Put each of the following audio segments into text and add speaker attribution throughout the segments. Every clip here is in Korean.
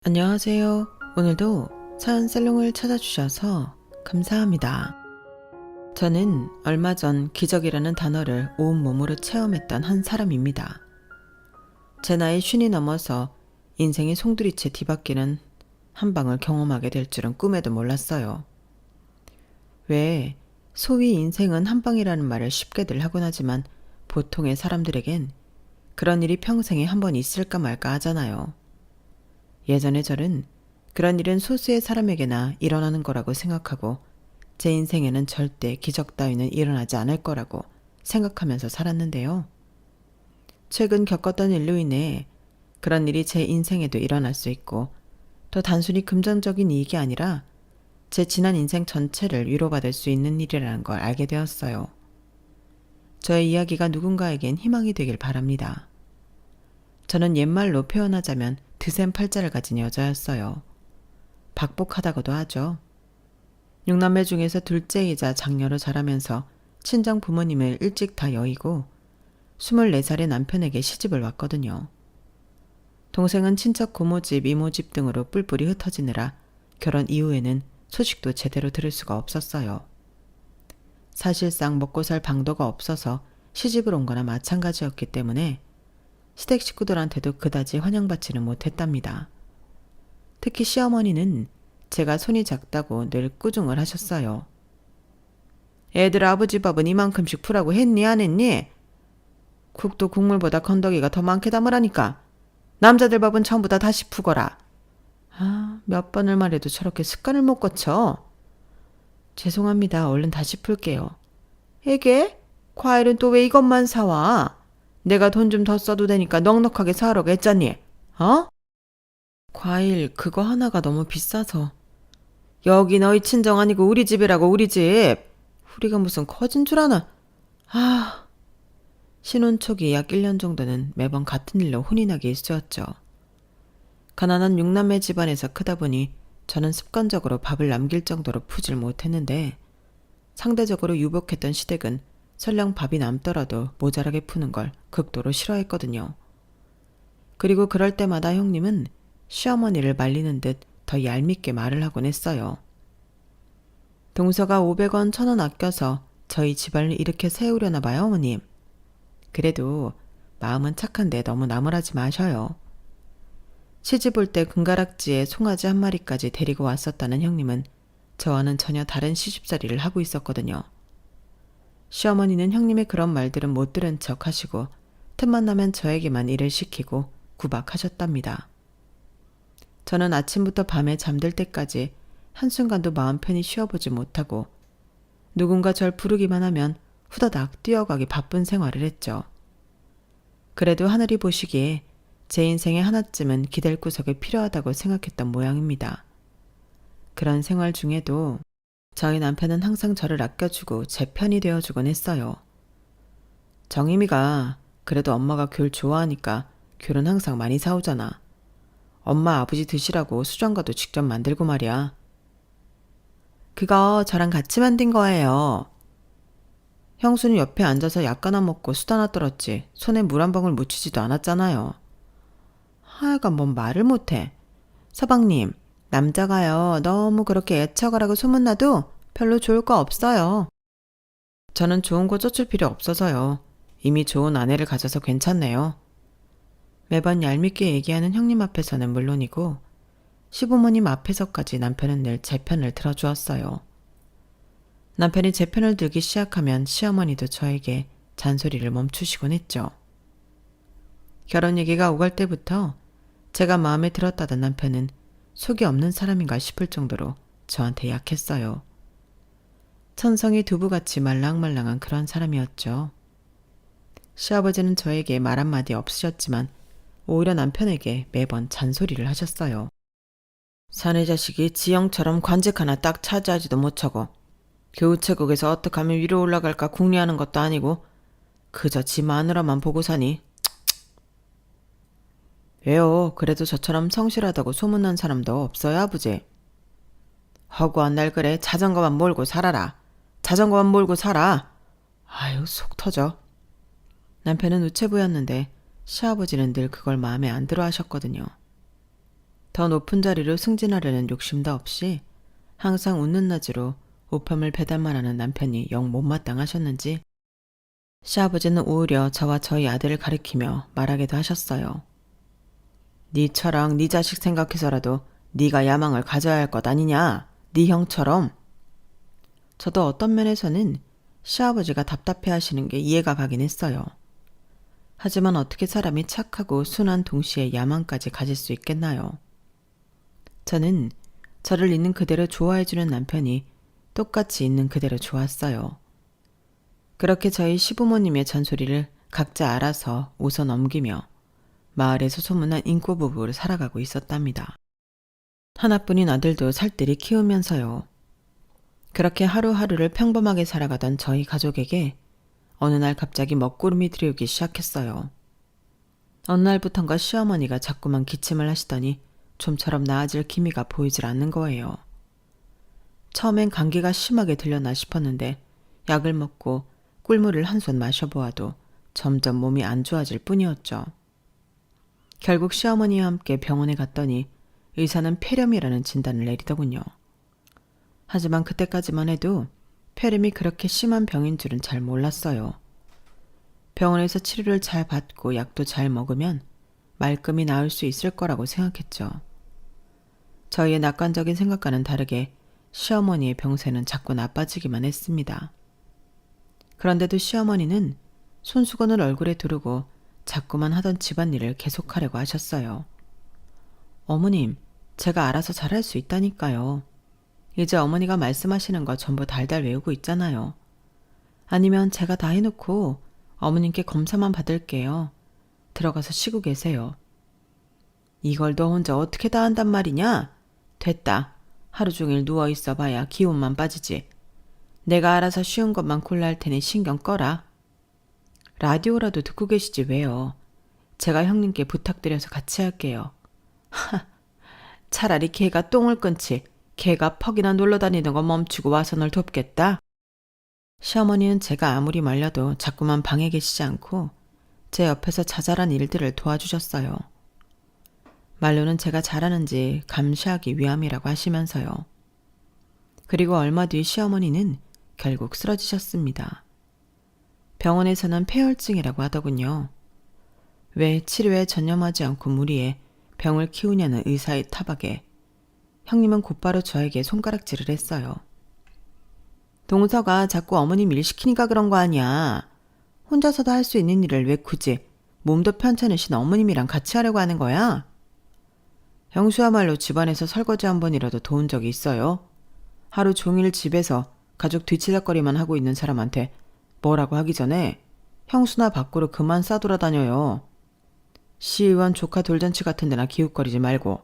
Speaker 1: 안녕하세요. 오늘도 사연 살롱을 찾아주셔서 감사합니다. 저는 얼마 전 기적이라는 단어를 온몸으로 체험했던 한 사람입니다. 제 나이 50이 넘어서 인생이 송두리째 뒤바뀌는 한 방을 경험하게 될 줄은 꿈에도 몰랐어요. 왜 소위 인생은 한 방이라는 말을 쉽게들 하곤 하지만 보통의 사람들에겐 그런 일이 평생에 한 번 있을까 말까 하잖아요. 예전에 저는 그런 일은 소수의 사람에게나 일어나는 거라고 생각하고 제 인생에는 절대 기적 따위는 일어나지 않을 거라고 생각하면서 살았는데요. 최근 겪었던 일로 인해 그런 일이 제 인생에도 일어날 수 있고 또 단순히 금전적인 이익이 아니라 제 지난 인생 전체를 위로받을 수 있는 일이라는 걸 알게 되었어요. 저의 이야기가 누군가에겐 희망이 되길 바랍니다. 저는 옛말로 표현하자면 드센 팔자를 가진 여자였어요. 박복하다고도 하죠. 6남매 중에서 둘째이자 장녀로 자라면서 친정 부모님을 일찍 다 여의고 24살의 남편에게 시집을 왔거든요. 동생은 친척 고모집, 이모집 등으로 뿔뿔이 흩어지느라 결혼 이후에는 소식도 제대로 들을 수가 없었어요. 사실상 먹고 살 방도가 없어서 시집을 온 거나 마찬가지였기 때문에 시댁 식구들한테도 그다지 환영받지는 못했답니다. 특히 시어머니는 제가 손이 작다고 늘 꾸중을 하셨어요. 애들 아버지 밥은 이만큼씩 푸라고 했니 안 했니? 국도 국물보다 건더기가 더 많게 담으라니까. 남자들 밥은 전부 다 다시 푸거라. 몇 번을 말해도 저렇게 습관을 못 고쳐. 죄송합니다. 얼른 다시 풀게요. 에게? 과일은 또 왜 이것만 사와? 내가 돈 좀 더 써도 되니까 넉넉하게 사라고 했잖니? 어? 과일 그거 하나가 너무 비싸서. 여기 너희 친정 아니고 우리 집이라고 우리 집. 우리가 무슨 커진 줄 아나? 신혼 초기 약 1년 정도는 매번 같은 일로 혼이 나게 일쑤였죠. 가난한 6남매 집안에서 크다 보니 저는 습관적으로 밥을 남길 정도로 푸질 못했는데 상대적으로 유복했던 시댁은 설령 밥이 남더라도 모자라게 푸는 걸 극도로 싫어했거든요. 그리고 그럴 때마다 형님은 시어머니를 말리는 듯 더 얄밉게 말을 하곤 했어요. 동서가 500원, 1000원 아껴서 저희 집안을 이렇게 세우려나 봐요, 어머님. 그래도 마음은 착한데 너무 나무라지 마셔요. 시집 올 때 금가락지에 송아지 한 마리까지 데리고 왔었다는 형님은 저와는 전혀 다른 시집살이를 하고 있었거든요. 시어머니는 형님의 그런 말들은 못 들은 척 하시고 틈만 나면 저에게만 일을 시키고 구박하셨답니다. 저는 아침부터 밤에 잠들 때까지 한순간도 마음 편히 쉬어보지 못하고 누군가 절 부르기만 하면 후다닥 뛰어가기 바쁜 생활을 했죠. 그래도 하늘이 보시기에 제 인생에 하나쯤은 기댈 구석이 필요하다고 생각했던 모양입니다. 그런 생활 중에도 저희 남편은 항상 저를 아껴주고 제 편이 되어주곤 했어요. 정임이가 그래도 엄마가 귤 좋아하니까 귤은 항상 많이 사오잖아. 엄마 아버지 드시라고 수정과도 직접 만들고 말이야. 그거 저랑 같이 만든 거예요. 형수는 옆에 앉아서 약 하나 먹고 수다나 떨었지 손에 물 한 방울 묻히지도 않았잖아요. 하여간 뭔 말을 못해. 서방님, 남자가요 너무 그렇게 애처가라고 소문나도 별로 좋을 거 없어요. 저는 좋은 거 쫓을 필요 없어서요. 이미 좋은 아내를 가져서 괜찮네요. 매번 얄밉게 얘기하는 형님 앞에서는 물론이고 시부모님 앞에서까지 남편은 늘 제 편을 들어주었어요. 남편이 제 편을 들기 시작하면 시어머니도 저에게 잔소리를 멈추시곤 했죠. 결혼 얘기가 오갈 때부터 제가 마음에 들었다던 남편은 속이 없는 사람인가 싶을 정도로 저한테 약했어요. 천성이 두부같이 말랑말랑한 그런 사람이었죠. 시아버지는 저에게 말 한마디 없으셨지만 오히려 남편에게 매번 잔소리를 하셨어요. 사내 자식이 지형처럼 관직 하나 딱 차지하지도 못하고 교우체국에서 어떻게 하면 위로 올라갈까 궁리하는 것도 아니고 그저 지 마누라만 보고 사니. 왜요? 그래도 저처럼 성실하다고 소문난 사람도 없어요, 아버지. 허구한 날 그래 자전거만 몰고 살아라. 자전거만 몰고 살아. 아유 속 터져. 남편은 우체부였는데 시아버지는 늘 그걸 마음에 안 들어 하셨거든요. 더 높은 자리로 승진하려는 욕심도 없이 항상 웃는 낮으로 우편물 배달만 하는 남편이 영 못마땅하셨는지 시아버지는 오히려 저와 저희 아들을 가리키며 말하기도 하셨어요. 네 처랑 네 자식 생각해서라도 네가 야망을 가져야 할 것 아니냐? 네 형처럼. 저도 어떤 면에서는 시아버지가 답답해하시는 게 이해가 가긴 했어요. 하지만 어떻게 사람이 착하고 순한 동시에 야망까지 가질 수 있겠나요? 저는 저를 있는 그대로 좋아해주는 남편이 똑같이 있는 그대로 좋았어요. 그렇게 저희 시부모님의 잔소리를 각자 알아서 웃어 넘기며 마을에서 소문난 인꼬 부부로 살아가고 있었답니다. 하나뿐인 아들도 살뜰히 키우면서요. 그렇게 하루하루를 평범하게 살아가던 저희 가족에게 어느 날 갑자기 먹구름이 들이오기 시작했어요. 어느 날부턴가 시어머니가 자꾸만 기침을 하시더니 좀처럼 나아질 기미가 보이질 않는 거예요. 처음엔 감기가 심하게 들렸나 싶었는데 약을 먹고 꿀물을 한 손 마셔보아도 점점 몸이 안 좋아질 뿐이었죠. 결국 시어머니와 함께 병원에 갔더니 의사는 폐렴이라는 진단을 내리더군요. 하지만 그때까지만 해도 폐렴이 그렇게 심한 병인 줄은 잘 몰랐어요. 병원에서 치료를 잘 받고 약도 잘 먹으면 말끔히 나을 수 있을 거라고 생각했죠. 저희의 낙관적인 생각과는 다르게 시어머니의 병세는 자꾸 나빠지기만 했습니다. 그런데도 시어머니는 손수건을 얼굴에 두르고 자꾸만 하던 집안일을 계속하려고 하셨어요. 어머님, 제가 알아서 잘할 수 있다니까요. 이제 어머니가 말씀하시는 거 전부 달달 외우고 있잖아요. 아니면 제가 다 해놓고 어머님께 검사만 받을게요. 들어가서 쉬고 계세요. 이걸 너 혼자 어떻게 다 한단 말이냐? 됐다. 하루 종일 누워있어 봐야 기운만 빠지지. 내가 알아서 쉬운 것만 골라 할 테니 신경 꺼라. 라디오라도 듣고 계시지 왜요? 제가 형님께 부탁드려서 같이 할게요. 하, 차라리 걔가 똥을 끊지. 걔가 퍽이나 놀러다니는 거 멈추고 와서 널 돕겠다. 시어머니는 제가 아무리 말려도 자꾸만 방에 계시지 않고 제 옆에서 자잘한 일들을 도와주셨어요. 말로는 제가 잘하는지 감시하기 위함이라고 하시면서요. 그리고 얼마 뒤 시어머니는 결국 쓰러지셨습니다. 병원에서는 폐혈증이라고 하더군요. 왜 치료에 전념하지 않고 무리해 병을 키우냐는 의사의 타박에 형님은 곧바로 저에게 손가락질을 했어요. 동서가 자꾸 어머님 일 시키니까 그런 거 아니야. 혼자서도 할 수 있는 일을 왜 굳이 몸도 편찮으신 어머님이랑 같이 하려고 하는 거야? 형수야말로 집안에서 설거지 한 번이라도 도운 적이 있어요? 하루 종일 집에서 가족 뒤치다거리만 하고 있는 사람한테 뭐라고 하기 전에 형수나 밖으로 그만 싸돌아다녀요. 시의원 조카 돌잔치 같은 데나 기웃거리지 말고.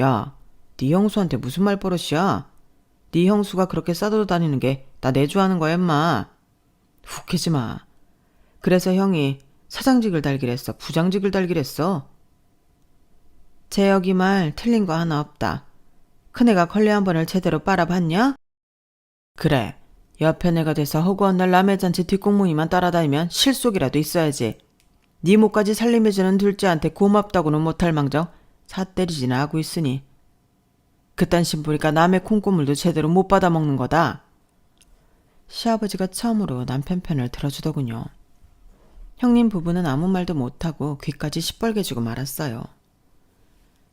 Speaker 1: 야, 네 형수한테 무슨 말버릇이야? 네 형수가 그렇게 싸돌아다니는 게 나 내조하는 거야 임마. 웃기지 마. 그래서 형이 사장직을 달기랬어? 부장직을 달기랬어? 제 여기 말 틀린 거 하나 없다. 큰애가 걸레 한 번을 제대로 빨아봤냐? 그래. 옆에 내가 돼서 허구한 날 남의 잔치 뒷공무니만 따라다니면 실속이라도 있어야지. 네 목까지 살림해주는 둘째한테 고맙다고는 못할 망정 사 때리지나 하고 있으니 그딴 심부리가 남의 콩고물도 제대로 못 받아먹는 거다. 시아버지가 처음으로 남편 편을 들어주더군요. 형님 부부는 아무 말도 못하고 귀까지 시뻘게 주고 말았어요.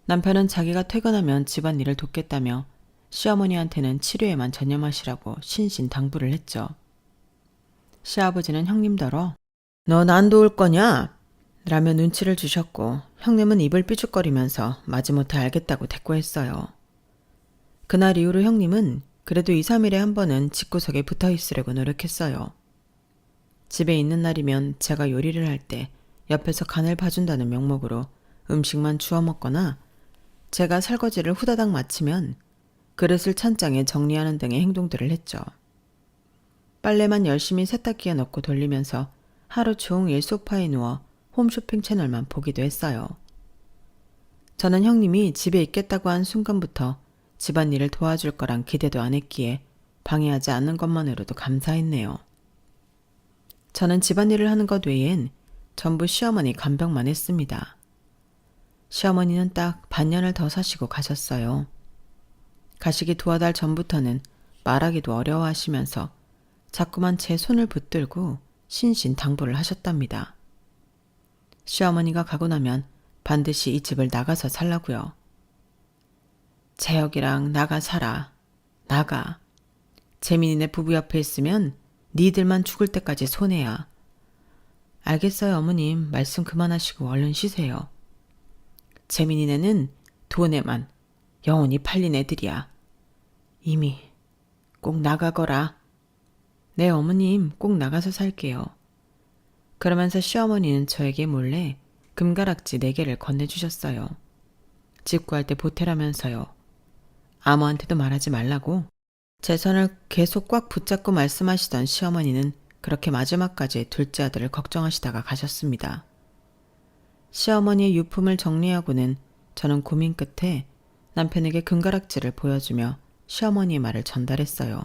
Speaker 1: 남편은 자기가 퇴근하면 집안일을 돕겠다며 시어머니한테는 치료에만 전념하시라고 신신당부를 했죠. 시아버지는 형님더러 넌 안 도울 거냐? 라며 눈치를 주셨고 형님은 입을 삐죽거리면서 마지못해 알겠다고 대꾸했어요. 그날 이후로 형님은 그래도 2, 3일에 한 번은 집구석에 붙어 있으려고 노력했어요. 집에 있는 날이면 제가 요리를 할 때 옆에서 간을 봐준다는 명목으로 음식만 주워 먹거나 제가 설거지를 후다닥 마치면 그릇을 찬장에 정리하는 등의 행동들을 했죠. 빨래만 열심히 세탁기에 넣고 돌리면서 하루 종일 소파에 누워 홈쇼핑 채널만 보기도 했어요. 저는 형님이 집에 있겠다고 한 순간부터 집안일을 도와줄 거란 기대도 안 했기에 방해하지 않는 것만으로도 감사했네요. 저는 집안일을 하는 것 외엔 전부 시어머니 간병만 했습니다. 시어머니는 딱 반년을 더 사시고 가셨어요. 가시기 2달 전부터는 말하기도 어려워하시면서 자꾸만 제 손을 붙들고 신신당부를 하셨답니다. 시어머니가 가고 나면 반드시 이 집을 나가서 살라고요. 재혁이랑 나가 살아. 나가. 재민이네 부부 옆에 있으면 니들만 죽을 때까지 손해야. 알겠어요, 어머님. 말씀 그만하시고 얼른 쉬세요. 재민이네는 돈에만 영원히 팔린 애들이야. 이미 꼭 나가거라. 네, 어머님, 꼭 나가서 살게요. 그러면서 시어머니는 저에게 몰래 금가락지 4개를 건네주셨어요. 집 구할 때 보태라면서요. 아무한테도 말하지 말라고. 제 손을 계속 꽉 붙잡고 말씀하시던 시어머니는 그렇게 마지막까지 둘째 아들을 걱정하시다가 가셨습니다. 시어머니의 유품을 정리하고는 저는 고민 끝에 남편에게 금가락지를 보여주며 시어머니의 말을 전달했어요.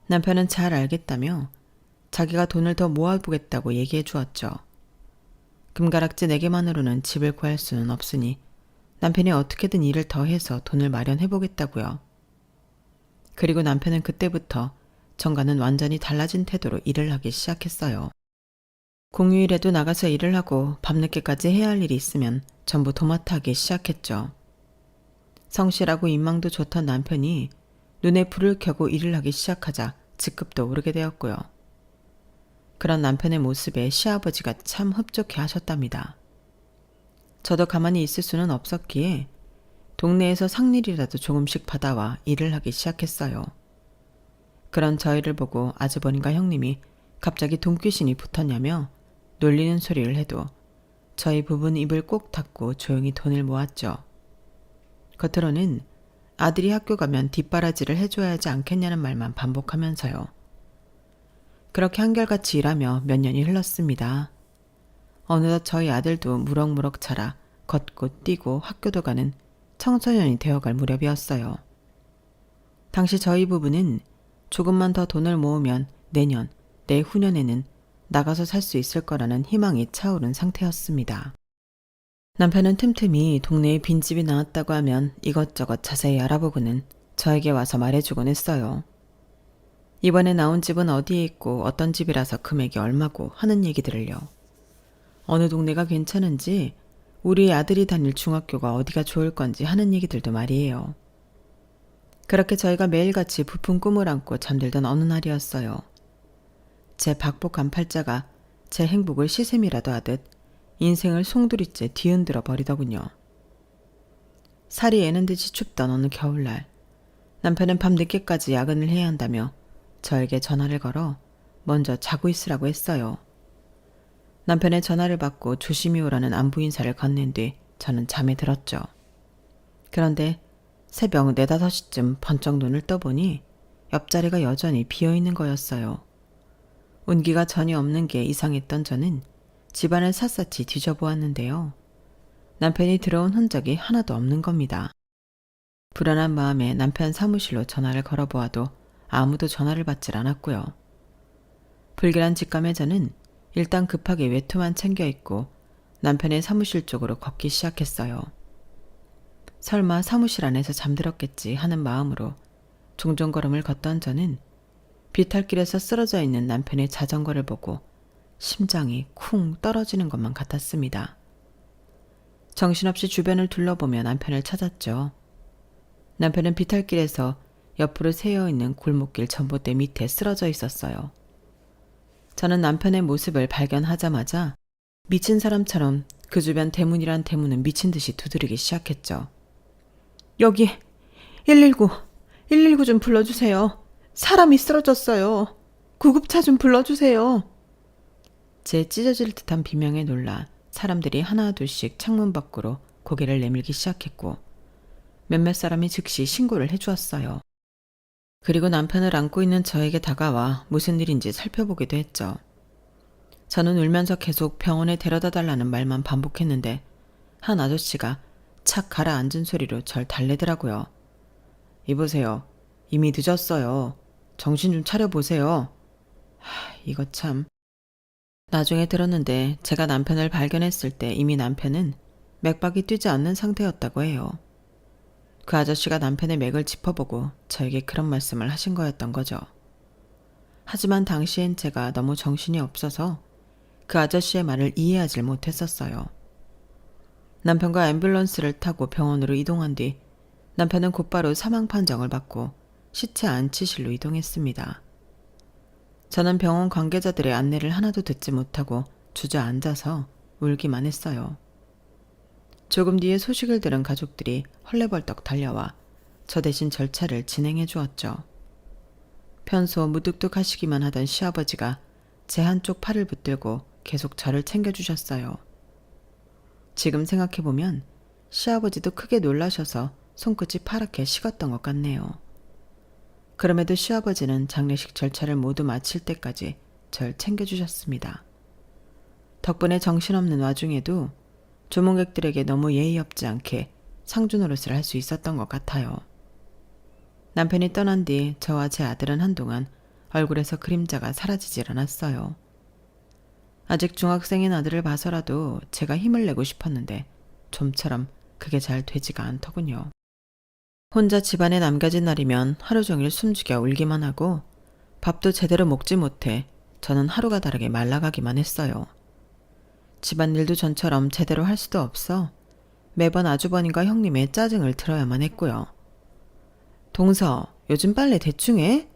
Speaker 1: 남편은 잘 알겠다며 자기가 돈을 더 모아보겠다고 얘기해 주었죠. 금가락지 4개만으로는 집을 구할 수는 없으니 남편이 어떻게든 일을 더 해서 돈을 마련해 보겠다고요. 그리고 남편은 그때부터 전과는 완전히 달라진 태도로 일을 하기 시작했어요. 공휴일에도 나가서 일을 하고 밤늦게까지 해야 할 일이 있으면 전부 도맡아 하기 시작했죠. 성실하고 인망도 좋던 남편이 눈에 불을 켜고 일을 하기 시작하자 직급도 오르게 되었고요. 그런 남편의 모습에 시아버지가 참 흡족해 하셨답니다. 저도 가만히 있을 수는 없었기에 동네에서 상일이라도 조금씩 받아와 일을 하기 시작했어요. 그런 저희를 보고 아주버님과 형님이 갑자기 돈귀신이 붙었냐며 놀리는 소리를 해도 저희 부부는 입을 꼭 닫고 조용히 돈을 모았죠. 겉으로는 아들이 학교 가면 뒷바라지를 해줘야 하지 않겠냐는 말만 반복하면서요. 그렇게 한결같이 일하며 몇 년이 흘렀습니다. 어느덧 저희 아들도 무럭무럭 자라 걷고 뛰고 학교도 가는 청소년이 되어갈 무렵이었어요. 당시 저희 부부는 조금만 더 돈을 모으면 내년, 내후년에는 나가서 살 수 있을 거라는 희망이 차오른 상태였습니다. 남편은 틈틈이 동네에 빈집이 나왔다고 하면 이것저것 자세히 알아보고는 저에게 와서 말해주곤 했어요. 이번에 나온 집은 어디에 있고 어떤 집이라서 금액이 얼마고 하는 얘기들을요. 어느 동네가 괜찮은지 우리 아들이 다닐 중학교가 어디가 좋을 건지 하는 얘기들도 말이에요. 그렇게 저희가 매일같이 부푼 꿈을 안고 잠들던 어느 날이었어요. 제 박복한 팔자가 제 행복을 시샘이라도 하듯 인생을 송두리째 뒤흔들어 버리더군요. 살이 애는 듯이 춥던 어느 겨울날, 남편은 밤 늦게까지 야근을 해야 한다며 저에게 전화를 걸어 먼저 자고 있으라고 했어요. 남편의 전화를 받고 조심히 오라는 안부 인사를 건넨 뒤 저는 잠에 들었죠. 그런데 새벽 4, 5시쯤 번쩍 눈을 떠보니 옆자리가 여전히 비어있는 거였어요. 운기가 전혀 없는 게 이상했던 저는 집안을 샅샅이 뒤져보았는데요. 남편이 들어온 흔적이 하나도 없는 겁니다. 불안한 마음에 남편 사무실로 전화를 걸어보아도 아무도 전화를 받질 않았고요. 불길한 직감에 저는 일단 급하게 외투만 챙겨 입고 남편의 사무실 쪽으로 걷기 시작했어요. 설마 사무실 안에서 잠들었겠지 하는 마음으로 종종 걸음을 걷던 저는 비탈길에서 쓰러져 있는 남편의 자전거를 보고 심장이 쿵 떨어지는 것만 같았습니다. 정신없이 주변을 둘러보며 남편을 찾았죠. 남편은 비탈길에서 옆으로 새어있는 골목길 전봇대 밑에 쓰러져 있었어요. 저는 남편의 모습을 발견하자마자 미친 사람처럼 그 주변 대문이란 대문은 미친 듯이 두드리기 시작했죠. 여기 119 좀 불러주세요. 사람이 쓰러졌어요. 구급차 좀 불러주세요. 제 찢어질 듯한 비명에 놀라 사람들이 하나둘씩 창문 밖으로 고개를 내밀기 시작했고 몇몇 사람이 즉시 신고를 해주었어요. 그리고 남편을 안고 있는 저에게 다가와 무슨 일인지 살펴보기도 했죠. 저는 울면서 계속 병원에 데려다 달라는 말만 반복했는데 한 아저씨가 착 가라앉은 소리로 절 달래더라고요. 이보세요. 이미 늦었어요. 정신 좀 차려보세요. 이거 참. 나중에 들었는데 제가 남편을 발견했을 때 이미 남편은 맥박이 뛰지 않는 상태였다고 해요. 그 아저씨가 남편의 맥을 짚어보고 저에게 그런 말씀을 하신 거였던 거죠. 하지만 당시엔 제가 너무 정신이 없어서 그 아저씨의 말을 이해하지 못했었어요. 남편과 앰뷸런스를 타고 병원으로 이동한 뒤 남편은 곧바로 사망 판정을 받고 시체 안치실로 이동했습니다. 저는 병원 관계자들의 안내를 하나도 듣지 못하고 주저앉아서 울기만 했어요. 조금 뒤에 소식을 들은 가족들이 헐레벌떡 달려와 저 대신 절차를 진행해 주었죠. 평소 무뚝뚝하시기만 하던 시아버지가 제 한쪽 팔을 붙들고 계속 저를 챙겨주셨어요. 지금 생각해보면 시아버지도 크게 놀라셔서 손끝이 파랗게 식었던 것 같네요. 그럼에도 시아버지는 장례식 절차를 모두 마칠 때까지 절 챙겨주셨습니다. 덕분에 정신없는 와중에도 조문객들에게 너무 예의 없지 않게 상주 노릇을 할 수 있었던 것 같아요. 남편이 떠난 뒤 저와 제 아들은 한동안 얼굴에서 그림자가 사라지질 않았어요. 아직 중학생인 아들을 봐서라도 제가 힘을 내고 싶었는데 좀처럼 그게 잘 되지가 않더군요. 혼자 집안에 남겨진 날이면 하루 종일 숨죽여 울기만 하고 밥도 제대로 먹지 못해 저는 하루가 다르게 말라가기만 했어요. 집안일도 전처럼 제대로 할 수도 없어 매번 아주버님과 형님의 짜증을 들어야만 했고요. 동서, 요즘 빨래 대충 해?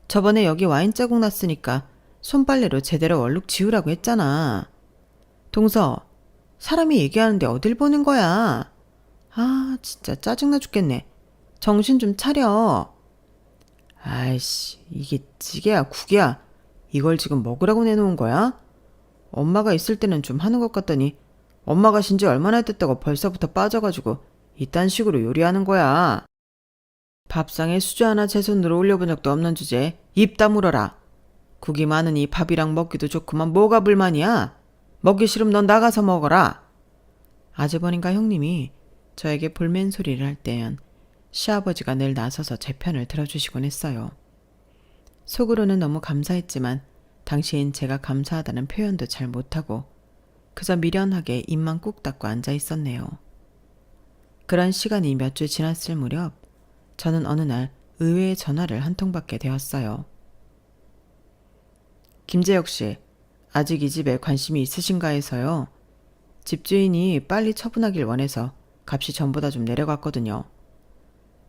Speaker 1: 저번에 여기 와인 자국 났으니까 손빨래로 제대로 얼룩 지우라고 했잖아. 동서, 사람이 얘기하는데 어딜 보는 거야? 아, 진짜 짜증나 죽겠네. 정신 좀 차려. 아이씨, 이게 찌개야 국이야. 이걸 지금 먹으라고 내놓은 거야? 엄마가 있을 때는 좀 하는 것 같더니 엄마가 쉰 지 얼마나 됐다고 벌써부터 빠져가지고 이딴 식으로 요리하는 거야. 밥상에 수저 하나 제 손으로 올려본 적도 없는 주제에 입 다물어라. 국이 많으니 밥이랑 먹기도 좋구만 뭐가 불만이야? 먹기 싫으면 넌 나가서 먹어라. 아주버님과 형님이 저에게 볼멘 소리를 할 때엔 시아버지가 늘 나서서 제 편을 들어주시곤 했어요. 속으로는 너무 감사했지만 당시엔 제가 감사하다는 표현도 잘 못하고 그저 미련하게 입만 꾹 닫고 앉아 있었네요. 그런 시간이 몇 주 지났을 무렵 저는 어느 날 의외의 전화를 한 통 받게 되었어요. 김재혁 씨, 아직 이 집에 관심이 있으신가 해서요. 집주인이 빨리 처분하길 원해서 값이 전보다 좀 내려갔거든요.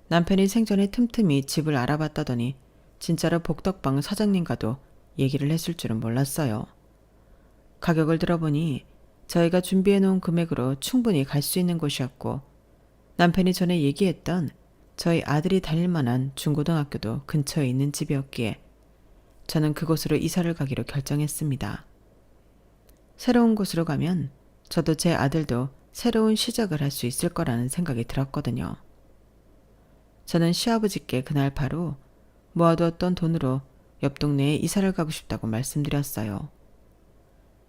Speaker 1: 남편이 생전에 틈틈이 집을 알아봤다더니 진짜로 복덕방 사장님과도 얘기를 했을 줄은 몰랐어요. 가격을 들어보니 저희가 준비해놓은 금액으로 충분히 갈 수 있는 곳이었고 남편이 전에 얘기했던 저희 아들이 다닐 만한 중고등학교도 근처에 있는 집이었기에 저는 그곳으로 이사를 가기로 결정했습니다. 새로운 곳으로 가면 저도 제 아들도 새로운 시작을 할 수 있을 거라는 생각이 들었거든요. 저는 시아버지께 그날 바로 모아두었던 돈으로 옆 동네에 이사를 가고 싶다고 말씀드렸어요.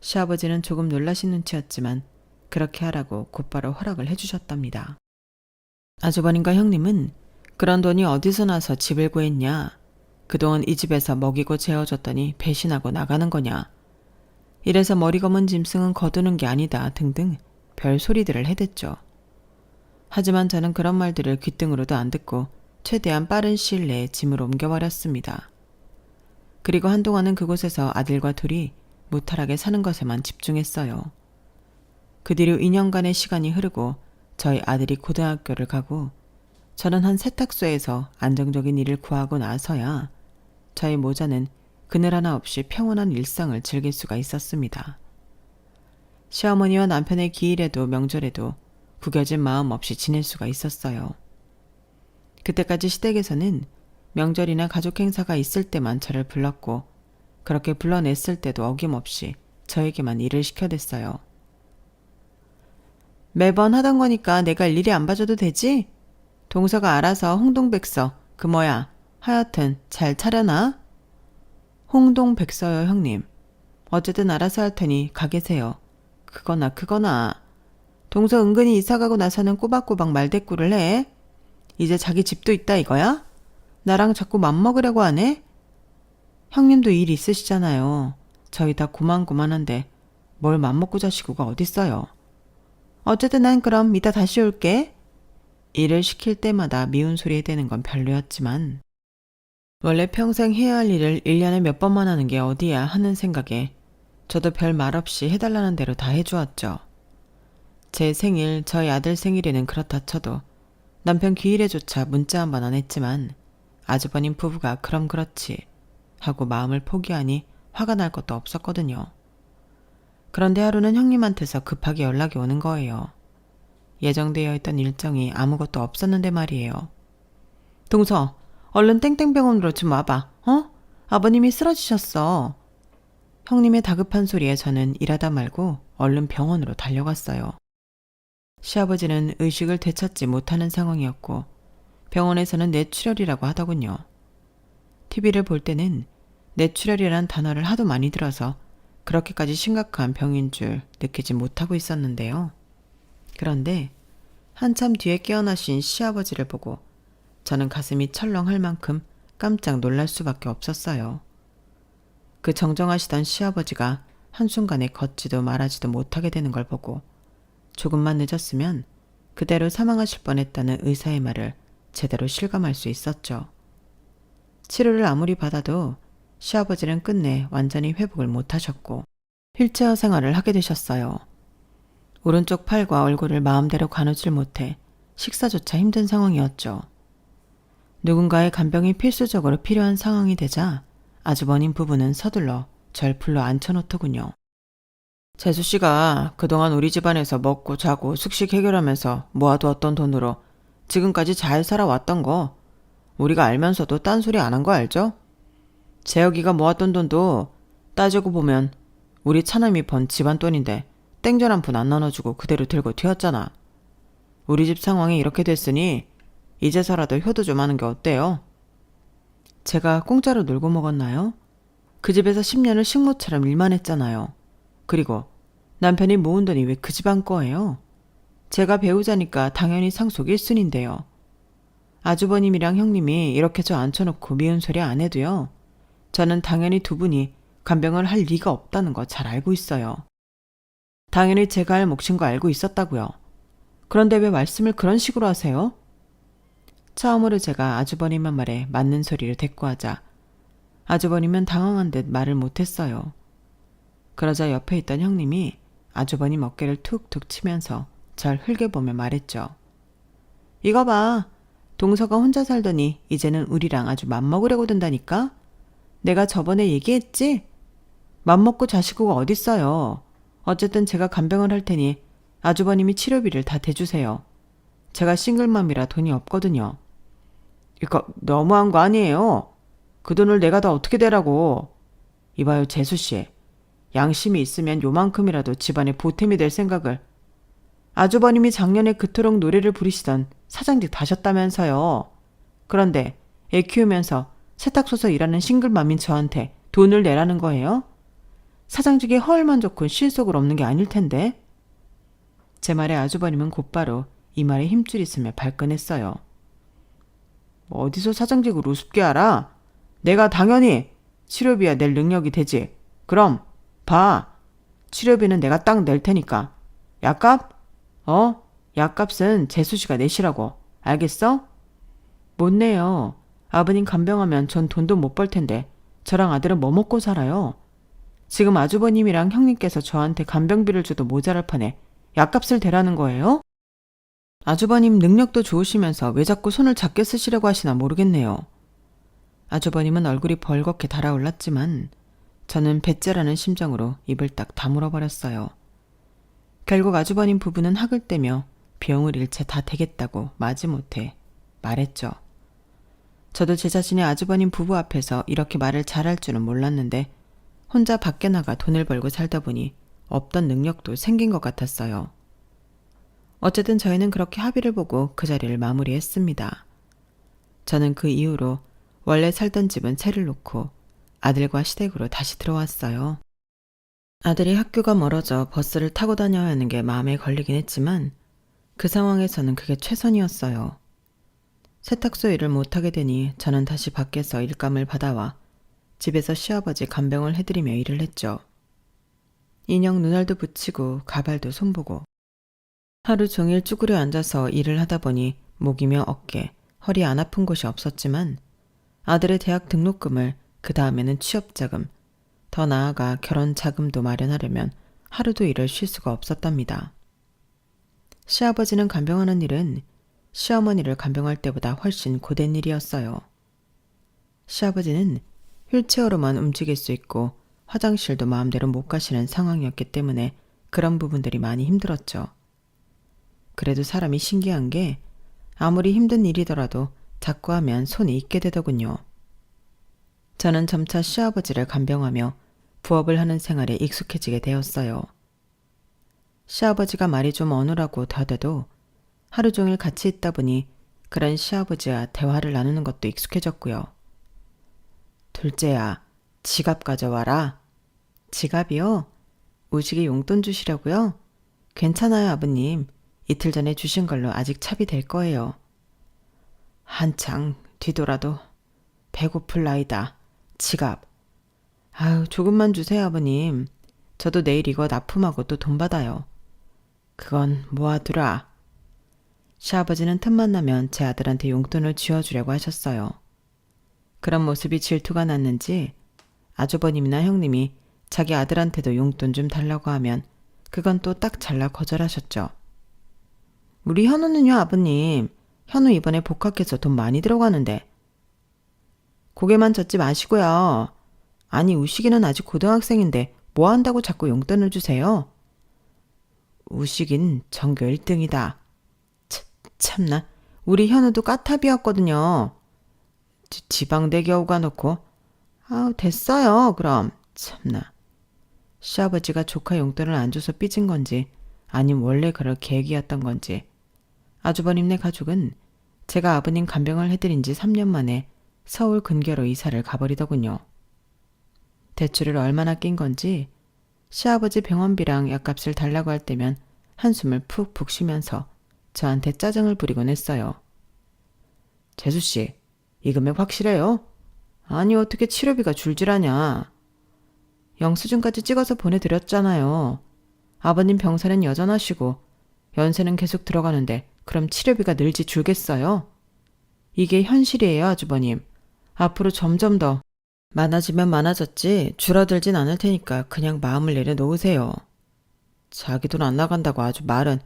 Speaker 1: 시아버지는 조금 놀라신 눈치였지만 그렇게 하라고 곧바로 허락을 해주셨답니다. 아주버님과 형님은 그런 돈이 어디서 나서 집을 구했냐? 그동안 이 집에서 먹이고 재워줬더니 배신하고 나가는 거냐? 이래서 머리 검은 짐승은 거두는 게 아니다 등등 별 소리들을 해댔죠. 하지만 저는 그런 말들을 귓등으로도 안 듣고 최대한 빠른 시일 내에 짐을 옮겨버렸습니다. 그리고 한동안은 그곳에서 아들과 둘이 무탈하게 사는 것에만 집중했어요. 그 뒤로 2년간의 시간이 흐르고 저희 아들이 고등학교를 가고 저는 한 세탁소에서 안정적인 일을 구하고 나서야 저희 모자는 그늘 하나 없이 평온한 일상을 즐길 수가 있었습니다. 시어머니와 남편의 기일에도 명절에도 구겨진 마음 없이 지낼 수가 있었어요. 그때까지 시댁에서는 명절이나 가족 행사가 있을 때만 저를 불렀고 그렇게 불러냈을 때도 어김없이 저에게만 일을 시켜댔어요. 매번 하던 거니까 내가 일일이 안 봐줘도 되지? 동서가 알아서 홍동백서 그 뭐야 하여튼 잘 차려놔? 홍동백서요 형님. 어쨌든 알아서 할 테니 가 계세요. 그거나 동서 은근히 이사가고 나서는 꼬박꼬박 말대꾸를 해. 이제 자기 집도 있다 이거야? 나랑 자꾸 맘먹으려고 하네? 형님도 일 있으시잖아요. 저희 다 고만고만한데 뭘 맘먹고 자시고가 어딨어요. 어쨌든 난 그럼 이따 다시 올게. 일을 시킬 때마다 미운 소리 대는 건 별로였지만 원래 평생 해야 할 일을 1년에 몇 번만 하는 게 어디야 하는 생각에 저도 별 말 없이 해달라는 대로 다 해주었죠. 제 생일, 저희 아들 생일에는 그렇다 쳐도 남편 기일에조차 문자 한 번 안 했지만 아주버님 부부가 그럼 그렇지 하고 마음을 포기하니 화가 날 것도 없었거든요. 그런데 하루는 형님한테서 급하게 연락이 오는 거예요. 예정되어 있던 일정이 아무것도 없었는데 말이에요. 동서, 얼른 땡땡병원으로 좀 와봐. 어? 아버님이 쓰러지셨어. 형님의 다급한 소리에 저는 일하다 말고 얼른 병원으로 달려갔어요. 시아버지는 의식을 되찾지 못하는 상황이었고 병원에서는 뇌출혈이라고 하더군요. TV를 볼 때는 뇌출혈이란 단어를 하도 많이 들어서 그렇게까지 심각한 병인 줄 느끼지 못하고 있었는데요. 그런데 한참 뒤에 깨어나신 시아버지를 보고 저는 가슴이 철렁할 만큼 깜짝 놀랄 수밖에 없었어요. 그 정정하시던 시아버지가 한순간에 걷지도 말하지도 못하게 되는 걸 보고 조금만 늦었으면 그대로 사망하실 뻔했다는 의사의 말을 제대로 실감할 수 있었죠. 치료를 아무리 받아도 시아버지는 끝내 완전히 회복을 못하셨고 휠체어 생활을 하게 되셨어요. 오른쪽 팔과 얼굴을 마음대로 가누질 못해 식사조차 힘든 상황이었죠. 누군가의 간병이 필수적으로 필요한 상황이 되자 아주버님 부부는 서둘러 절 불러 앉혀놓더군요. 재수씨가 그동안 우리 집안에서 먹고 자고 숙식 해결하면서 모아두었던 돈으로 지금까지 잘 살아왔던 거 우리가 알면서도 딴소리 안 한 거 알죠? 재혁이가 모았던 돈도 따지고 보면 우리 차남이 번 집안 돈인데 땡전 한 푼 안 나눠주고 그대로 들고 튀었잖아. 우리 집 상황이 이렇게 됐으니 이제서라도 효도 좀 하는 게 어때요? 제가 공짜로 놀고 먹었나요? 그 집에서 10년을 식모처럼 일만 했잖아요. 그리고 남편이 모은 돈이 왜 그 집안 거예요? 제가 배우자니까 당연히 상속 1순인데요. 아주버님이랑 형님이 이렇게 저 앉혀놓고 미운 소리 안 해도요. 저는 당연히 두 분이 간병을 할 리가 없다는 거 잘 알고 있어요. 당연히 제가 할 몫인 거 알고 있었다고요. 그런데 왜 말씀을 그런 식으로 하세요? 처음으로 제가 아주버님의 말에 맞는 소리를 대꾸하자 아주버님은 당황한 듯 말을 못했어요. 그러자 옆에 있던 형님이 아주버님 어깨를 툭툭 치면서 절 흘겨보며 말했죠. 이거 봐. 동서가 혼자 살더니 이제는 우리랑 아주 맘먹으려고 든다니까? 내가 저번에 얘기했지? 맘먹고 자시고가 어딨어요. 어쨌든 제가 간병을 할 테니 아주버님이 치료비를 다 대주세요. 제가 싱글맘이라 돈이 없거든요. 이거 너무한 거 아니에요? 그 돈을 내가 다 어떻게 대라고. 이봐요 재수씨. 양심이 있으면 요만큼이라도 집안에 보탬이 될 생각을. 아주버님이 작년에 그토록 노래를 부르시던 사장직 다셨다면서요. 그런데 애 키우면서 세탁소에서 일하는 싱글맘인 저한테 돈을 내라는 거예요? 사장직이 허울만 좋고 실속을 없는 게 아닐 텐데. 제 말에 아주버님은 곧바로 이 말에 힘줄 있으며 발끈했어요. 어디서 사장직을 우습게 알아? 내가 당연히 치료비야 낼 능력이 되지. 그럼 봐. 치료비는 내가 딱 낼 테니까. 약값? 약값은 재수씨가 내시라고. 알겠어? 못 내요. 아버님 간병하면 전 돈도 못 벌 텐데 저랑 아들은 뭐 먹고 살아요? 지금 아주버님이랑 형님께서 저한테 간병비를 줘도 모자랄 판에 약값을 대라는 거예요? 아주버님 능력도 좋으시면서 왜 자꾸 손을 작게 쓰시려고 하시나 모르겠네요. 아주버님은 얼굴이 벌겋게 달아올랐지만 저는 배째라는 심정으로 입을 딱 다물어버렸어요. 결국 아주버님 부부는 학을 떼며 비용을 일체 다 대겠다고 마지못해 말했죠. 저도 제 자신이 아주버님 부부 앞에서 이렇게 말을 잘할 줄은 몰랐는데 혼자 밖에 나가 돈을 벌고 살다 보니 없던 능력도 생긴 것 같았어요. 어쨌든 저희는 그렇게 합의를 보고 그 자리를 마무리했습니다. 저는 그 이후로 원래 살던 집은 채를 놓고 아들과 시댁으로 다시 들어왔어요. 아들이 학교가 멀어져 버스를 타고 다녀야 하는 게 마음에 걸리긴 했지만 그 상황에서는 그게 최선이었어요. 세탁소 일을 못하게 되니 저는 다시 밖에서 일감을 받아와 집에서 시아버지 간병을 해드리며 일을 했죠. 인형 눈알도 붙이고 가발도 손보고 하루 종일 쭈그려 앉아서 일을 하다 보니 목이며 어깨, 허리 안 아픈 곳이 없었지만 아들의 대학 등록금을 그 다음에는 취업자금, 더 나아가 결혼 자금도 마련하려면 하루도 일을 쉴 수가 없었답니다. 시아버지는 간병하는 일은 시어머니를 간병할 때보다 훨씬 고된 일이었어요. 시아버지는 휠체어로만 움직일 수 있고 화장실도 마음대로 못 가시는 상황이었기 때문에 그런 부분들이 많이 힘들었죠. 그래도 사람이 신기한 게 아무리 힘든 일이더라도 자꾸 하면 손이 있게 되더군요. 저는 점차 시아버지를 간병하며 부업을 하는 생활에 익숙해지게 되었어요. 시아버지가 말이 좀 어눌하고 더뎌도 하루 종일 같이 있다 보니 그런 시아버지와 대화를 나누는 것도 익숙해졌고요. 둘째야, 지갑 가져와라. 지갑이요? 우식이 용돈 주시려고요? 괜찮아요, 아버님. 이틀 전에 주신 걸로 아직 찹이 될 거예요. 한창 뒤돌아도 배고플 나이다. 지갑. 아유, 조금만 주세요, 아버님. 저도 내일 이거 납품하고 또 돈 받아요. 그건 모아두라. 시아버지는 틈만 나면 제 아들한테 용돈을 쥐어주려고 하셨어요. 그런 모습이 질투가 났는지 아주버님이나 형님이 자기 아들한테도 용돈 좀 달라고 하면 그건 또 딱 잘라 거절하셨죠. 우리 현우는요, 아버님. 현우 이번에 복학해서 돈 많이 들어가는데. 고개만 젓지 마시고요. 아니, 우식이는 아직 고등학생인데 뭐 한다고 자꾸 용돈을 주세요? 우식인 전교 1등이다. 참나, 우리 현우도 까탑이었거든요. 지방대 겨우 가놓고. 아우, 됐어요, 그럼. 참나. 시아버지가 조카 용돈을 안 줘서 삐진 건지 아님 원래 그럴 계획이었던 건지 아주버님네 가족은 제가 아버님 간병을 해드린 지 3년 만에 서울 근교로 이사를 가버리더군요. 대출을 얼마나 낀 건지 시아버지 병원비랑 약값을 달라고 할 때면 한숨을 푹푹 쉬면서 저한테 짜증을 부리곤 했어요. 재수씨, 이 금액 확실해요? 아니, 어떻게 치료비가 줄질하냐. 영수증까지 찍어서 보내드렸잖아요. 아버님 병사는 여전하시고 연세는 계속 들어가는데 그럼 치료비가 늘지 줄겠어요? 이게 현실이에요, 아주버님. 앞으로 점점 더 많아지면 많아졌지 줄어들진 않을 테니까 그냥 마음을 내려놓으세요. 자기 돈 안 나간다고 아주 말은.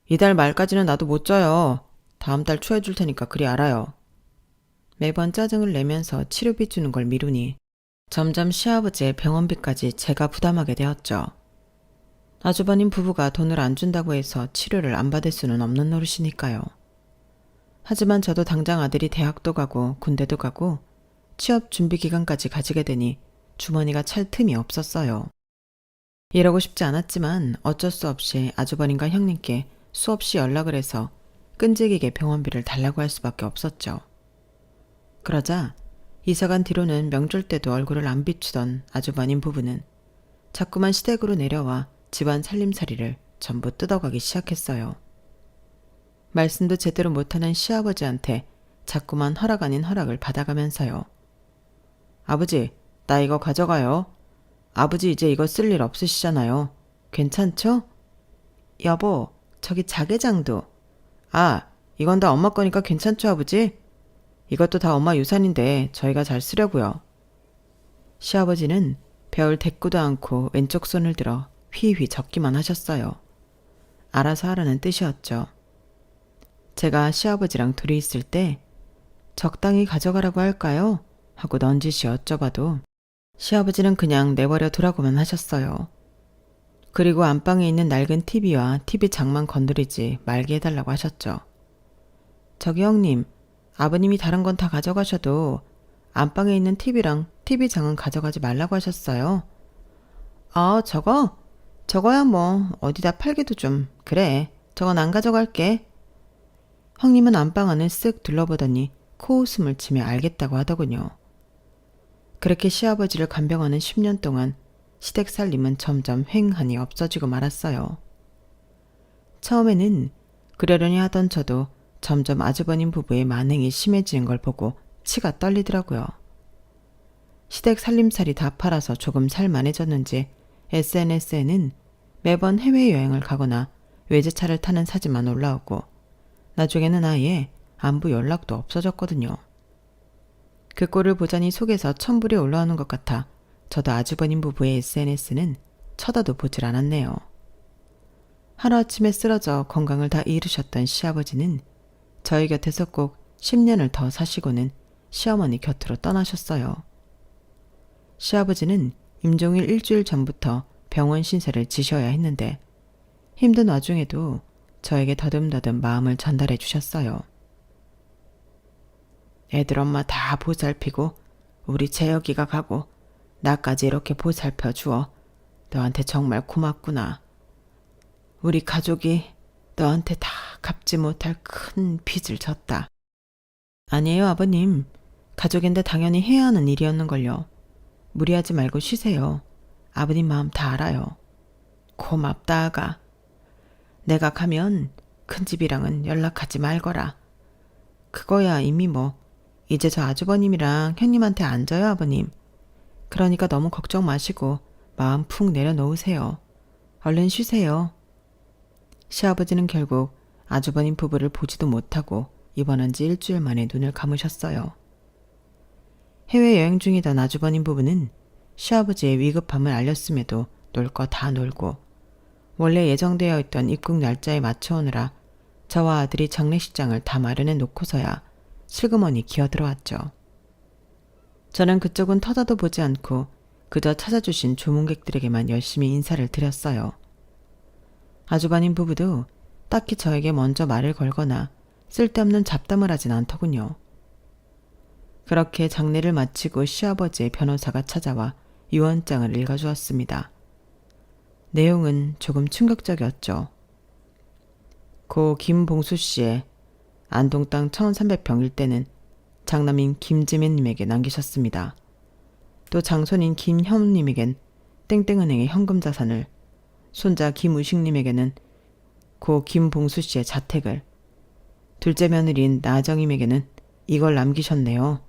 Speaker 1: 이달 말까지는 나도 못 져요. 다음 달 초에 줄 테니까 그리 알아요. 매번 짜증을 내면서 치료비 주는 걸 미루니 점점 시아버지의 병원비까지 제가 부담하게 되었죠. 아주버님 부부가 돈을 안 준다고 해서 치료를 안 받을 수는 없는 노릇이니까요. 하지만 저도 당장 아들이 대학도 가고 군대도 가고 취업 준비 기간까지 가지게 되니 주머니가 찰 틈이 없었어요. 이러고 싶지 않았지만 어쩔 수 없이 아주버님과 형님께 수없이 연락을 해서 끈질기게 병원비를 달라고 할 수밖에 없었죠. 그러자 이사간 뒤로는 명절 때도 얼굴을 안 비추던 아주버님 부부는 자꾸만 시댁으로 내려와 집안 살림살이를 전부 뜯어가기 시작했어요. 말씀도 제대로 못하는 시아버지한테 자꾸만 허락 아닌 허락을 받아가면서요. 아버지, 나 이거 가져가요. 아버지 이제 이거 쓸 일 없으시잖아요. 괜찮죠? 여보, 저기 자개장도. 아, 이건 다 엄마 거니까 괜찮죠, 아버지? 이것도 다 엄마 유산인데 저희가 잘 쓰려고요. 시아버지는 별 대꾸도 않고 왼쪽 손을 들어 휘휘 적기만 하셨어요. 알아서 하라는 뜻이었죠. 제가 시아버지랑 둘이 있을 때 적당히 가져가라고 할까요? 하고 넌지시 여쭤봐도 시아버지는 그냥 내버려 두라고만 하셨어요. 그리고 안방에 있는 낡은 TV와 TV 장만 건드리지 말게 해달라고 하셨죠. 저기 형님, 아버님이 다른 건 다 가져가셔도 안방에 있는 TV랑 TV 장은 가져가지 말라고 하셨어요. 아, 저거? 저거야 뭐 어디다 팔기도 좀 그래. 저건 안 가져갈게. 형님은 안방 안을 쓱 둘러보더니 코웃음을 치며 알겠다고 하더군요. 그렇게 시아버지를 간병하는 10년 동안 시댁 살림은 점점 횡하니 없어지고 말았어요. 처음에는 그러려니 하던 저도 점점 아주버님 부부의 만행이 심해지는 걸 보고 치가 떨리더라고요. 시댁 살림살이 다 팔아서 조금 살만해졌는지 SNS에는 매번 해외여행을 가거나 외제차를 타는 사진만 올라오고 나중에는 아예 안부 연락도 없어졌거든요. 그 꼴을 보자니 속에서 천불이 올라오는 것 같아 저도 아주버님 부부의 SNS는 쳐다도 보질 않았네요. 하루아침에 쓰러져 건강을 다 잃으셨던 시아버지는 저희 곁에서 꼭 10년을 더 사시고는 시어머니 곁으로 떠나셨어요. 시아버지는 임종일 일주일 전부터 병원 신세를 지셔야 했는데 힘든 와중에도 저에게 더듬더듬 마음을 전달해 주셨어요. 애들 엄마 다 보살피고 우리 재혁이가 가고 나까지 이렇게 보살펴 주어 너한테 정말 고맙구나. 우리 가족이 너한테 다 갚지 못할 큰 빚을 졌다. 아니에요, 아버님. 가족인데 당연히 해야 하는 일이었는걸요. 무리하지 말고 쉬세요. 아버님 마음 다 알아요. 고맙다, 아가. 내가 가면 큰 집이랑은 연락하지 말거라. 그거야 이미 뭐 이제 저 아주버님이랑 형님한테 앉아요, 아버님. 그러니까 너무 걱정 마시고 마음 푹 내려놓으세요. 얼른 쉬세요. 시아버지는 결국 아주버님 부부를 보지도 못하고 입원한 지 일주일 만에 눈을 감으셨어요. 해외여행 중이던 아주버님 부부는 시아버지의 위급함을 알렸음에도 놀 거 다 놀고 원래 예정되어 있던 입국 날짜에 맞춰오느라 저와 아들이 장례식장을 다 마련해 놓고서야 슬그머니 기어들어왔죠. 저는 그쪽은 터다도 보지 않고 그저 찾아주신 조문객들에게만 열심히 인사를 드렸어요. 아주버님 부부도 딱히 저에게 먼저 말을 걸거나 쓸데없는 잡담을 하진 않더군요. 그렇게 장례를 마치고 시아버지의 변호사가 찾아와 유언장을 읽어주었습니다. 내용은 조금 충격적이었죠. 고 김봉수 씨의 안동 땅 1300평 일대는 장남인 김지민님에게 남기셨습니다. 또 장손인 김현우님에겐 땡땡은행의 현금 자산을, 손자 김우식님에게는 고 김봉수 씨의 자택을, 둘째 며느리인 나정임에게는 이걸 남기셨네요.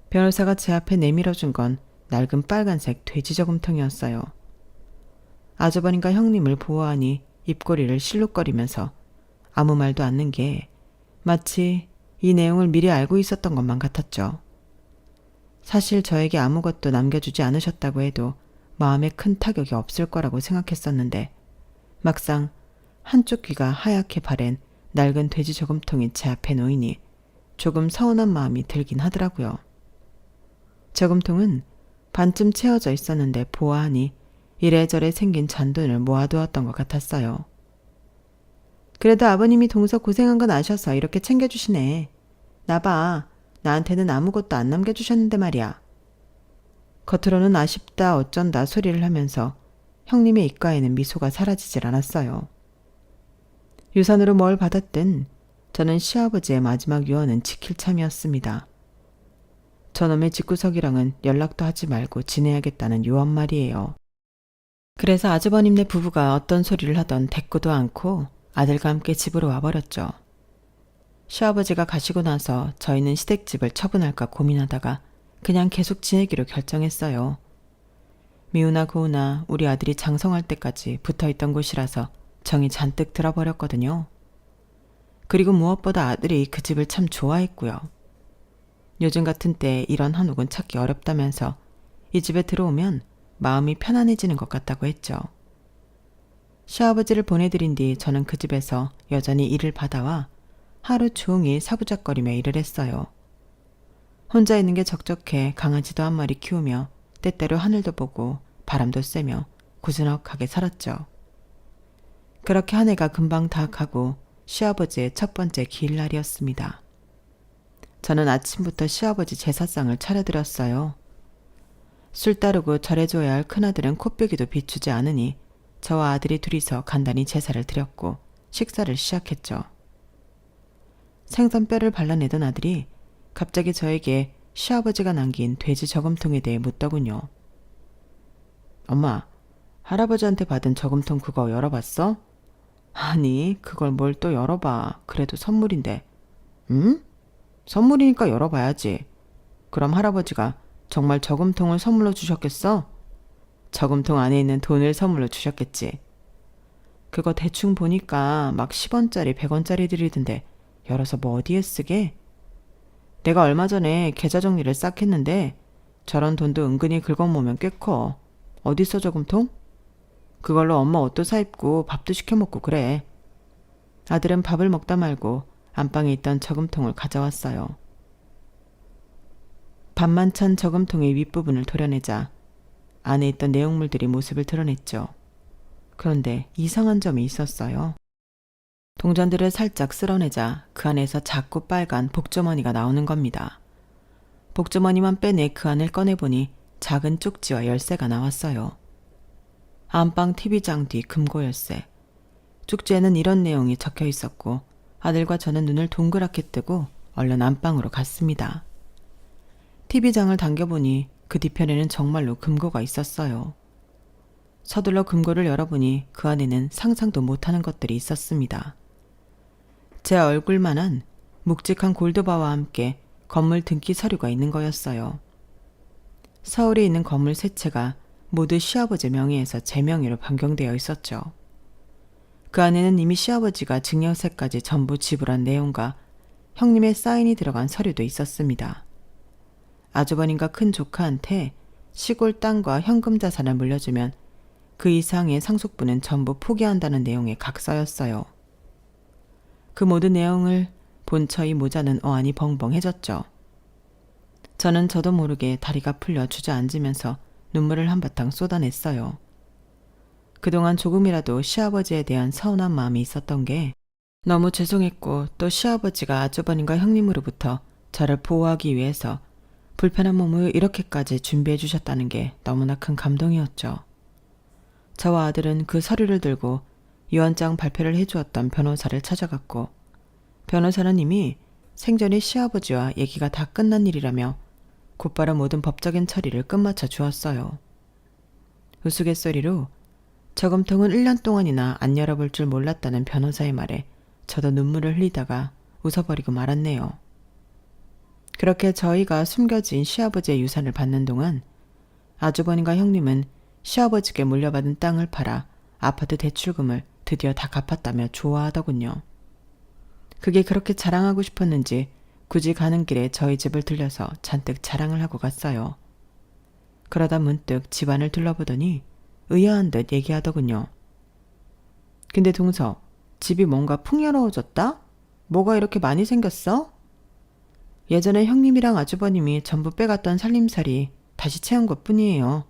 Speaker 1: 변호사가 제 앞에 내밀어준 건 낡은 빨간색 돼지 저금통이었어요. 아주버님과 형님을 보호하니 입꼬리를 실룩거리면서 아무 말도 않는 게 마치 이 내용을 미리 알고 있었던 것만 같았죠. 사실 저에게 아무것도 남겨주지 않으셨다고 해도 마음에 큰 타격이 없을 거라고 생각했었는데 막상 한쪽 귀가 하얗게 바랜 낡은 돼지 저금통이 제 앞에 놓이니 조금 서운한 마음이 들긴 하더라고요. 저금통은 반쯤 채워져 있었는데 보아하니 이래저래 생긴 잔돈을 모아두었던 것 같았어요. 그래도 아버님이 동서 고생한 건 아셔서 이렇게 챙겨주시네. 나봐, 나한테는 아무것도 안 남겨주셨는데 말이야. 겉으로는 아쉽다 어쩐다 소리를 하면서 형님의 입가에는 미소가 사라지질 않았어요. 유산으로 뭘 받았든 저는 시아버지의 마지막 유언은 지킬 참이었습니다. 저놈의 집구석이랑은 연락도 하지 말고 지내야겠다는 유언 말이에요. 그래서 아주버님네 부부가 어떤 소리를 하던 대꾸도 않고 아들과 함께 집으로 와버렸죠. 시아버지가 가시고 나서 저희는 시댁집을 처분할까 고민하다가 그냥 계속 지내기로 결정했어요. 미우나 고우나 우리 아들이 장성할 때까지 붙어있던 곳이라서 정이 잔뜩 들어버렸거든요. 그리고 무엇보다 아들이 그 집을 참 좋아했고요. 요즘 같은 때 이런 한옥은 찾기 어렵다면서 이 집에 들어오면 마음이 편안해지는 것 같다고 했죠. 시아버지를 보내드린 뒤 저는 그 집에서 여전히 일을 받아와 하루 종일 사부작거리며 일을 했어요. 혼자 있는 게 적적해 강아지도 한 마리 키우며 때때로 하늘도 보고 바람도 쐬며 고즈넉하게 살았죠. 그렇게 한 해가 금방 다 가고 시아버지의 첫 번째 기일날이었습니다. 저는 아침부터 시아버지 제사상을 차려드렸어요. 술 따르고 절해줘야 할 큰아들은 코빼기도 비추지 않으니 저와 아들이 둘이서 간단히 제사를 드렸고 식사를 시작했죠. 생선뼈를 발라내던 아들이 갑자기 저에게 시아버지가 남긴 돼지 저금통에 대해 묻더군요. 엄마, 할아버지한테 받은 저금통 그거 열어봤어? 아니, 그걸 뭘 또 열어봐. 그래도 선물인데. 응? 선물이니까 열어봐야지. 그럼 할아버지가 정말 저금통을 선물로 주셨겠어? 저금통 안에 있는 돈을 선물로 주셨겠지. 그거 대충 보니까 막 10원짜리 100원짜리 들이던데 열어서 뭐 어디에 쓰게? 내가 얼마 전에 계좌 정리를 싹 했는데 저런 돈도 은근히 긁어모으면 꽤 커. 어디 써 저금통? 그걸로 엄마 옷도 사입고 밥도 시켜 먹고 그래. 아들은 밥을 먹다 말고 안방에 있던 저금통을 가져왔어요. 밥만 찬 저금통의 윗부분을 도려내자 안에 있던 내용물들이 모습을 드러냈죠. 그런데 이상한 점이 있었어요. 동전들을 살짝 쓸어내자 그 안에서 작고 빨간 복주머니가 나오는 겁니다. 복주머니만 빼내 그 안을 꺼내보니 작은 쪽지와 열쇠가 나왔어요. 안방 TV장 뒤 금고 열쇠. 쪽지에는 이런 내용이 적혀 있었고 아들과 저는 눈을 동그랗게 뜨고 얼른 안방으로 갔습니다. TV장을 당겨보니 그 뒤편에는 정말로 금고가 있었어요. 서둘러 금고를 열어보니 그 안에는 상상도 못하는 것들이 있었습니다. 제 얼굴만한 묵직한 골드바와 함께 건물 등기 서류가 있는 거였어요. 서울에 있는 건물 세 채가 모두 시아버지 명의에서 제 명의로 변경되어 있었죠. 그 안에는 이미 시아버지가 증여세까지 전부 지불한 내용과 형님의 사인이 들어간 서류도 있었습니다. 아주버님과 큰 조카한테 시골 땅과 현금 자산을 물려주면 그 이상의 상속분은 전부 포기한다는 내용의 각서였어요. 그 모든 내용을 본 저희 모자는 어안이 벙벙해졌죠. 저는 저도 모르게 다리가 풀려 주저앉으면서 눈물을 한바탕 쏟아냈어요. 그동안 조금이라도 시아버지에 대한 서운한 마음이 있었던 게 너무 죄송했고 또 시아버지가 아주버님과 형님으로부터 저를 보호하기 위해서 불편한 몸을 이렇게까지 준비해 주셨다는 게 너무나 큰 감동이었죠. 저와 아들은 그 서류를 들고 유언장 발표를 해주었던 변호사를 찾아갔고 변호사는 이미 생전에 시아버지와 얘기가 다 끝난 일이라며 곧바로 모든 법적인 처리를 끝마쳐 주었어요. 우스갯소리로 저금통은 1년 동안이나 안 열어볼 줄 몰랐다는 변호사의 말에 저도 눈물을 흘리다가 웃어버리고 말았네요. 그렇게 저희가 숨겨진 시아버지의 유산을 받는 동안 아주버님과 형님은 시아버지께 물려받은 땅을 팔아 아파트 대출금을 드디어 다 갚았다며 좋아하더군요. 그게 그렇게 자랑하고 싶었는지 굳이 가는 길에 저희 집을 들려서 잔뜩 자랑을 하고 갔어요. 그러다 문득 집안을 둘러보더니 의아한 듯 얘기하더군요. 근데 동서, 집이 뭔가 풍요로워졌다? 뭐가 이렇게 많이 생겼어? 예전에 형님이랑 아주버님이 전부 빼갔던 살림살이 다시 채운 것 뿐이에요.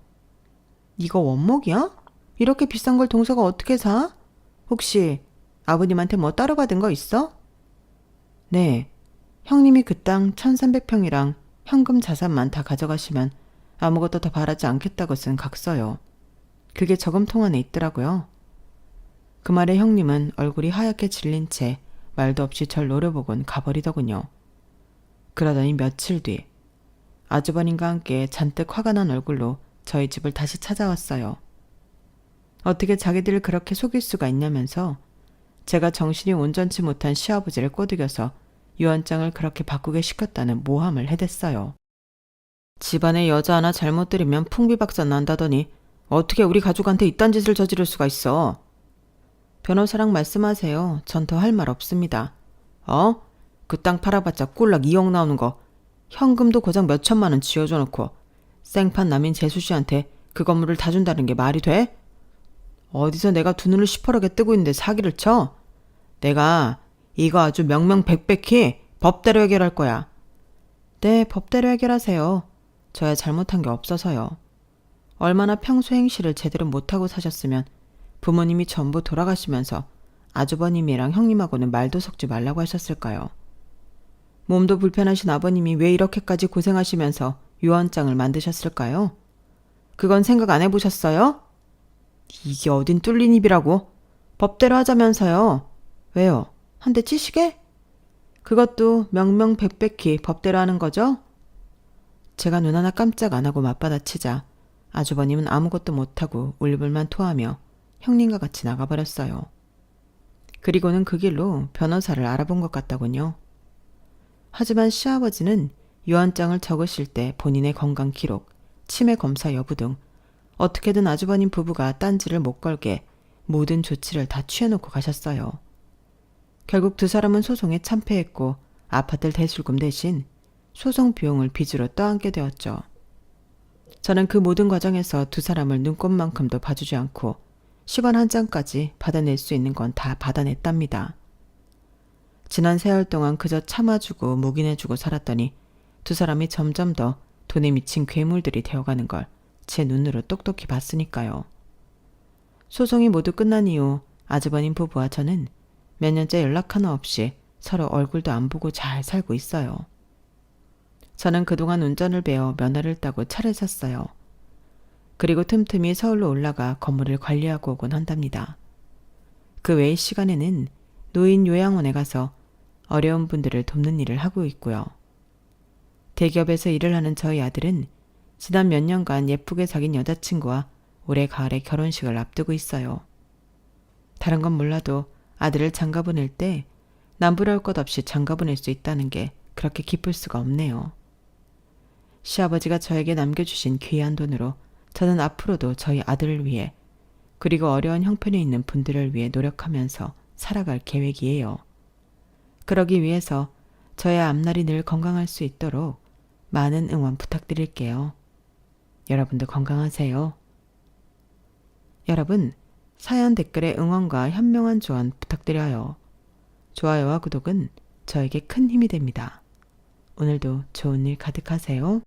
Speaker 1: 이거 원목이야? 이렇게 비싼 걸 동서가 어떻게 사? 혹시 아버님한테 뭐 따로 받은 거 있어? 네. 형님이 그 땅 1300평이랑 현금 자산만 다 가져가시면 아무것도 더 바라지 않겠다고 쓴 각서요. 그게 저금통 안에 있더라고요. 그 말에 형님은 얼굴이 하얗게 질린 채 말도 없이 절 노려보곤 가버리더군요. 그러더니 며칠 뒤 아주버님과 함께 잔뜩 화가 난 얼굴로 저희 집을 다시 찾아왔어요. 어떻게 자기들을 그렇게 속일 수가 있냐면서 제가 정신이 온전치 못한 시아버지를 꼬드겨서 유언장을 그렇게 바꾸게 시켰다는 모함을 해댔어요. 집안에 여자 하나 잘못 들이면 풍비박산 난다더니 어떻게 우리 가족한테 이딴 짓을 저지를 수가 있어. 변호사랑 말씀하세요. 전 더 할 말 없습니다. 그 땅 팔아봤자 꼴락 2억 나오는 거 현금도 고작 몇 천만 원 쥐어줘 놓고 생판 남인 재수씨한테 그 건물을 다 준다는 게 말이 돼? 어디서 내가 두 눈을 시퍼렇게 뜨고 있는데 사기를 쳐? 내가 이거 아주 명명백백히 법대로 해결할 거야. 네, 법대로 해결하세요. 저야 잘못한 게 없어서요. 얼마나 평소 행실을 제대로 못하고 사셨으면 부모님이 전부 돌아가시면서 아주버님이랑 형님하고는 말도 섞지 말라고 하셨을까요? 몸도 불편하신 아버님이 왜 이렇게까지 고생하시면서 유언장을 만드셨을까요? 그건 생각 안 해보셨어요? 이게 어딘 뚫린 입이라고? 법대로 하자면서요. 왜요? 한 대 치시게? 그것도 명명백백히 법대로 하는 거죠? 제가 눈 하나 깜짝 안 하고 맞받아치자 아주버님은 아무것도 못하고 울불만 토하며 형님과 같이 나가버렸어요. 그리고는 그 길로 변호사를 알아본 것 같더군요. 하지만 시아버지는 유언장을 적으실 때 본인의 건강 기록, 치매 검사 여부 등 어떻게든 아주버님 부부가 딴지를 못 걸게 모든 조치를 다 취해놓고 가셨어요. 결국 두 사람은 소송에 참패했고 아파트 대출금 대신 소송 비용을 빚으로 떠안게 되었죠. 저는 그 모든 과정에서 두 사람을 눈꼽만큼도 봐주지 않고 10원 한 장까지 받아낼 수 있는 건 다 받아냈답니다. 지난 세월 동안 그저 참아주고 묵인해주고 살았더니 두 사람이 점점 더 돈에 미친 괴물들이 되어가는 걸 제 눈으로 똑똑히 봤으니까요. 소송이 모두 끝난 이후 아주버님 부부와 저는 몇 년째 연락 하나 없이 서로 얼굴도 안 보고 잘 살고 있어요. 저는 그동안 운전을 배워 면허를 따고 차를 샀어요. 그리고 틈틈이 서울로 올라가 건물을 관리하고 오곤 한답니다. 그 외의 시간에는 노인 요양원에 가서 어려운 분들을 돕는 일을 하고 있고요. 대기업에서 일을 하는 저희 아들은 지난 몇 년간 예쁘게 사귄 여자친구와 올해 가을에 결혼식을 앞두고 있어요. 다른 건 몰라도 아들을 장가 보낼 때 남부러울 것 없이 장가 보낼 수 있다는 게 그렇게 기쁠 수가 없네요. 시아버지가 저에게 남겨주신 귀한 돈으로 저는 앞으로도 저희 아들을 위해 그리고 어려운 형편에 있는 분들을 위해 노력하면서 살아갈 계획이에요. 그러기 위해서 저의 앞날이 늘 건강할 수 있도록 많은 응원 부탁드릴게요. 여러분도 건강하세요. 여러분, 사연 댓글에 응원과 현명한 조언 부탁드려요. 좋아요와 구독은 저에게 큰 힘이 됩니다. 오늘도 좋은 일 가득하세요.